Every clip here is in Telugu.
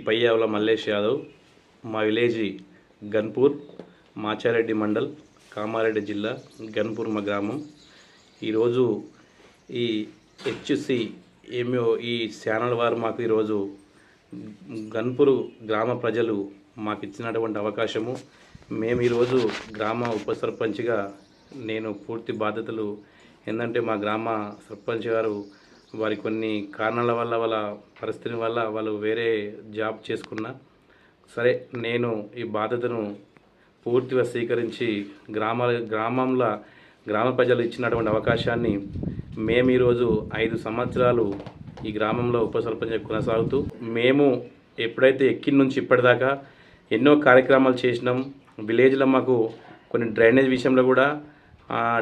పయ్యావుల మల్లేష్ యాదవ్. మా విలేజ్ గన్పూర్, మాచారెడ్డి మండల్, కామారెడ్డి జిల్లా, గన్పూర్ మా గ్రామం. ఈరోజు ఈ హెచ్సి ఏమో ఈ ఛానల్ వారు మాకు ఈరోజు గన్పూర్ గ్రామ ప్రజలు మాకు ఇచ్చినటువంటి అవకాశము. మేము ఈరోజు గ్రామ ఉప సర్పంచ్గా నేను పూర్తి బాధ్యతలు, ఏంటంటే మా గ్రామ సర్పంచ్ గారు వారి కొన్ని కారణాల వల్ల, వాళ్ళ పరిస్థితి వల్ల వాళ్ళు వేరే జాబ్ చేసుకున్నా సరే, నేను ఈ బాధ్యతను పూర్తిగా స్వీకరించి గ్రామ ప్రజలు ఇచ్చినటువంటి అవకాశాన్ని మేము ఈరోజు 5 సంవత్సరాలు ఈ గ్రామంలో ఉప సర్పంచ్ కొనసాగుతూ, మేము ఎప్పుడైతే ఎక్కిన నుంచి ఇప్పటిదాకా ఎన్నో కార్యక్రమాలు చేసినాం. విలేజ్లో మాకు కొన్ని డ్రైనేజ్ విషయంలో కూడా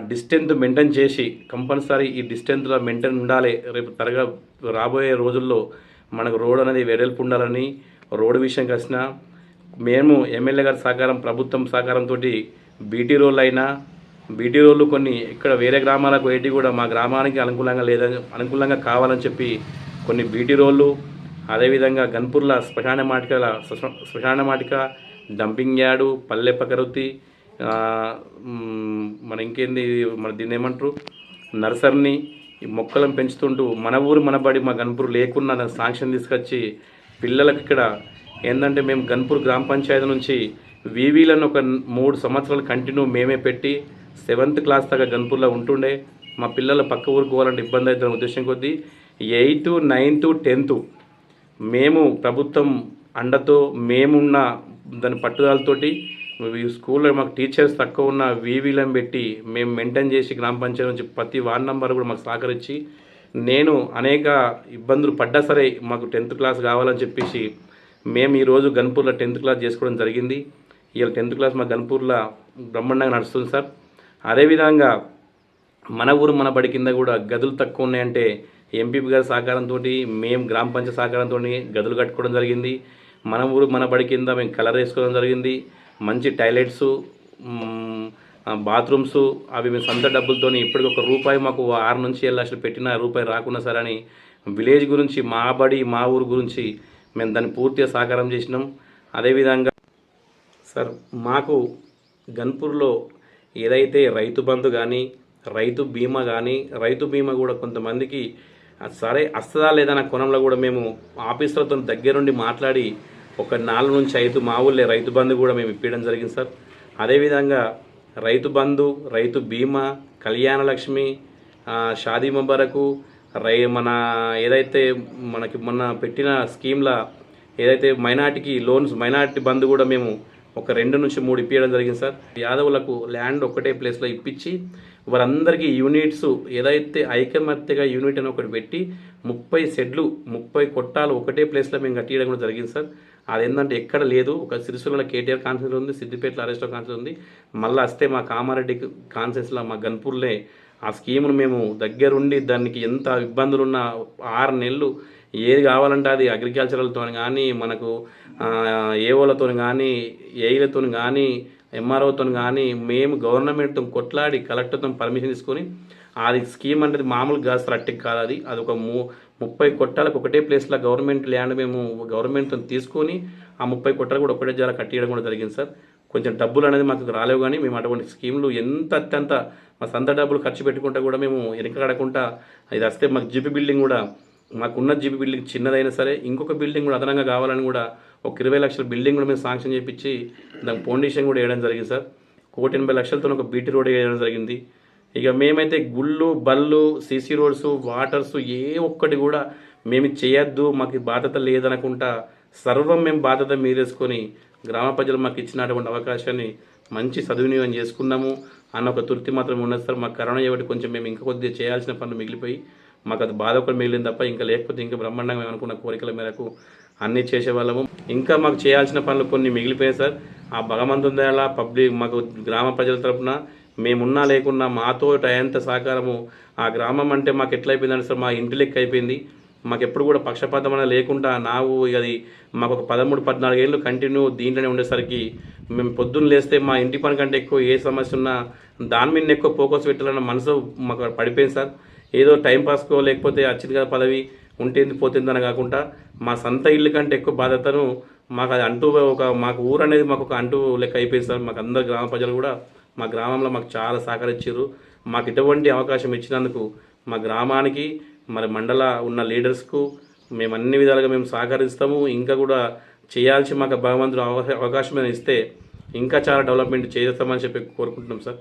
డిస్టెన్స్ మెయింటైన్ చేసి, కంపల్సరీ ఈ డిస్టెన్స్లో మెయింటైన్ ఉండాలి. రేపు రాబోయే రోజుల్లో మనకు రోడ్ అనేది వెడల్పు ఉండాలని రోడ్డు విషయంకి వచ్చిన మేము ఎమ్మెల్యే గారి సహకారం, ప్రభుత్వం సహకారంతో బీటీ రోడ్లు కొన్ని ఇక్కడ వేరే గ్రామాలకు ఏంటి కూడా మా గ్రామానికి అనుకూలంగా కావాలని చెప్పి కొన్ని బీటీ రోడ్లు, అదేవిధంగా గన్పూర్ల శ్మశాన వాటిక, డంపింగ్ యార్డు, పల్లె ప్రకృతి, మన ఇంకేంది మన దీన్ని ఏమంటారు నర్సరీని, ఈ మొక్కలను పెంచుతుంటూ మన ఊరు మనబడి మా గన్పూర్ లేకున్నా దాన్ని శాంక్షన్ తీసుకొచ్చి పిల్లలకి ఇక్కడ ఏంటంటే మేము గన్పూర్ గ్రామ పంచాయతీ నుంచి వీవీలను ఒక 3 సంవత్సరాలు కంటిన్యూ మేమే పెట్టి 7th క్లాస్ దాకా గన్పూర్లో ఉంటుండే. మా పిల్లల పక్క ఊరికి పోవాలంటే ఇబ్బంది అవుతున్న ఉద్దేశం కొద్దీ 8th, 9th, 10th మేము ప్రభుత్వం అండతో మేమున్న దాని పట్టుదలతోటి స్కూల్లో మాకు టీచర్స్ తక్కువ ఉన్న వీవీలను పెట్టి మేము మెయింటైన్ చేసి గ్రామ పంచాయతీ నుంచి ప్రతి వార్డ్ నెంబర్ కూడా మాకు సహకరించి, నేను అనేక ఇబ్బందులు పడ్డా సరే మాకు 10th క్లాస్ కావాలని చెప్పేసి మేము ఈరోజు గన్పూర్లో 10th క్లాస్ చేసుకోవడం జరిగింది. ఇవాళ 10th క్లాస్ మా గన్పూర్లో బ్రహ్మాండంగా నడుస్తుంది సార్. అదేవిధంగా మన ఊరు మన బడి కింద కూడా గదులు తక్కువ ఉన్నాయంటే ఎంపీపీ గారి సహకారంతో, మేము గ్రామ పంచాయతీ సహకారంతో గదులు కట్టుకోవడం జరిగింది. మన ఊరు మన బడి కింద మేము కలర్ వేసుకోవడం జరిగింది. మంచి టాయిలెట్స్, బాత్రూమ్స్ అవి మేము సొంత డబ్బులతో ఇప్పటికి ₹1 మాకు 6 నుంచి 7 లక్షలు పెట్టిన ₹1 రాకున్నా సరే అని విలేజ్ గురించి, మా బడి మా ఊరు గురించి మేము దాన్ని పూర్తిగా సహకారం చేసినాం. అదేవిధంగా సార్ మాకు గన్పూర్లో ఏదైతే రైతు బంధు కానీ, రైతు బీమా కూడా కొంతమందికి సరే వస్తుందా లేదన్న కోణంలో కూడా మేము ఆఫీసులతో దగ్గరుండి మాట్లాడి ఒక 4 నుంచి 5 మా ఊళ్ళే రైతు బంధు కూడా మేము ఇప్పించడం జరిగింది సార్. అదేవిధంగా రైతు బంధు, రైతు బీమా, కళ్యాణ లక్ష్మి, షాదీ ముబారకు, మన ఏదైతే మనకి మొన్న పెట్టిన స్కీమ్ల ఏదైతే మైనార్టీ బంధు కూడా మేము ఒక 2 నుంచి 3 ఇప్పించడం జరిగింది సార్. యాదవులకు ల్యాండ్ ఒకటే ప్లేస్లో ఇప్పించి వారందరికీ యూనిట్స్ ఏదైతే ఐకమత్యగా యూనిట్ అని ఒకటి పెట్టి 30 షెడ్లు 30 కొట్టాలు ఒకటే ప్లేస్లో మేము కట్టియడం కూడా జరిగింది సార్. అదేంటంటే ఎక్కడ లేదు. ఒక సిరిసిల్ల కేటీఆర్ కాన్సెన్స్ ఉంది, సిద్దిపేటలో అరెస్టో కాన్సెన్స్ ఉంది, మళ్ళీ వస్తే మా కామారెడ్డి కాన్సెన్స్లో మా గన్పూర్లే ఆ స్కీమ్ను మేము దగ్గరుండి దానికి ఎంత ఇబ్బందులున్నా 6 నెలలు ఏది కావాలంటే అది అగ్రికల్చరల్తో కానీ, మనకు ఏఓలతో కానీ, ఏఈలతో కానీ, ఎంఆర్ఓతో కానీ మేము గవర్నమెంట్తో కొట్లాడి కలెక్టర్తో పర్మిషన్ తీసుకొని అది స్కీమ్ అంటే మామూలు గాస్ అట్టెక్ కాదు, అది ఒక 30 కొట్టాలకు ఒకటే ప్లేస్లో గవర్నమెంట్ ల్యాండ్ మేము గవర్నమెంట్తో తీసుకొని ఆ 30 కొట్టాలు కూడా ఒకటే జాల కట్టియడం కూడా జరిగింది సార్. కొంచెం డబ్బులు అనేది మాకు రాలేవు, కానీ మేము అటువంటి స్కీమ్లు అత్యంత మా సొంత డబ్బులు ఖర్చు పెట్టుకుంటా కూడా మేము వెనకడకుండా ఇది వస్తే మాకు జీపీ బిల్డింగ్ కూడా, మాకున్న జీపీ బిల్డింగ్ చిన్నదైనా సరే ఇంకొక బిల్డింగ్ కూడా అదనంగా కావాలని కూడా ఒక 20 లక్షల బిల్డింగ్ కూడా మేము శాంక్షన్ చేయించి దానికి ఫౌండేషన్ కూడా వేయడం జరిగింది సార్. 1,80,00,000తో ఒక బీటీ రోడ్ వేయడం జరిగింది. ఇక మేమైతే గుళ్ళు, బళ్ళు, సీసీ రోడ్స్, వాటర్స్ ఏ ఒక్కటి కూడా మేము చేయొద్దు, మాకు బాధ్యత లేదనుకుంటా సర్వం మేము బాధ్యత మీరేసుకొని గ్రామ ప్రజలు మాకు ఇచ్చినటువంటి అవకాశాన్ని మంచి సద్వినియోగం చేసుకున్నాము అన్న ఒక తృప్తి మాత్రం ఉన్నది సార్. మాకు కరోనా ఒకటి కొంచెం మేము ఇంకా కొద్దిగా చేయాల్సిన పనులు మిగిలిపోయి మాకు అది బాధ ఒకటి మిగిలింది తప్ప ఇంకా లేకపోతే ఇంకా బ్రహ్మాండంగా మేము అనుకున్న కోరికల మేరకు అన్నీ చేసేవాళ్ళము. ఇంకా మాకు చేయాల్సిన పనులు కొన్ని మిగిలిపోయాయి సార్. ఆ భగవంతుని దయ పబ్లిక్ మాకు గ్రామ ప్రజల తరఫున మేమున్నా లేకున్నా మాతో అయంత సహకారము ఆ గ్రామం అంటే మాకు ఎట్లయిపోయిందంటే సార్, మా ఇంటి లెక్క అయిపోయింది. మాకు ఎప్పుడు కూడా పక్షపాతం అనేది లేకుండా అది మాకు ఒక 13-14 ఏళ్ళు కంటిన్యూ దీంట్లోనే ఉండేసరికి మేము పొద్దున్న లేస్తే మా ఇంటి పని కంటే ఎక్కువ ఏ సమస్య ఉన్నా దాని మీద ఎక్కువ ఫోకస్ పెట్టాలన్న మనసు మాకు పడిపోయింది సార్. ఏదో టైంపాస్కో లేకపోతే వచ్చింది కదా పదవి ఉంటేంది పోతుందని కాకుండా మా సొంత ఇల్లు కంటే ఎక్కువ బాధ్యతను మాకు అది అంటూ మాకు ఊరు అనేది మాకు ఒక అంటూ లెక్క అయిపోయింది సార్. మాకు అందరు గ్రామ ప్రజలు కూడా మా గ్రామంలో మాకు చాలా సహకరించారు. మాకు ఇటువంటి అవకాశం ఇచ్చినందుకు మా గ్రామానికి మరి మండల ఉన్న లీడర్స్కు మేము అన్ని విధాలుగా మేము సహకరిస్తాము. ఇంకా కూడా చేయాల్సి మాకు భగవంతుడు అవకాశం ఇస్తే ఇంకా చాలా డెవలప్మెంట్ చేస్తామని చెప్పి కోరుకుంటున్నాం సార్.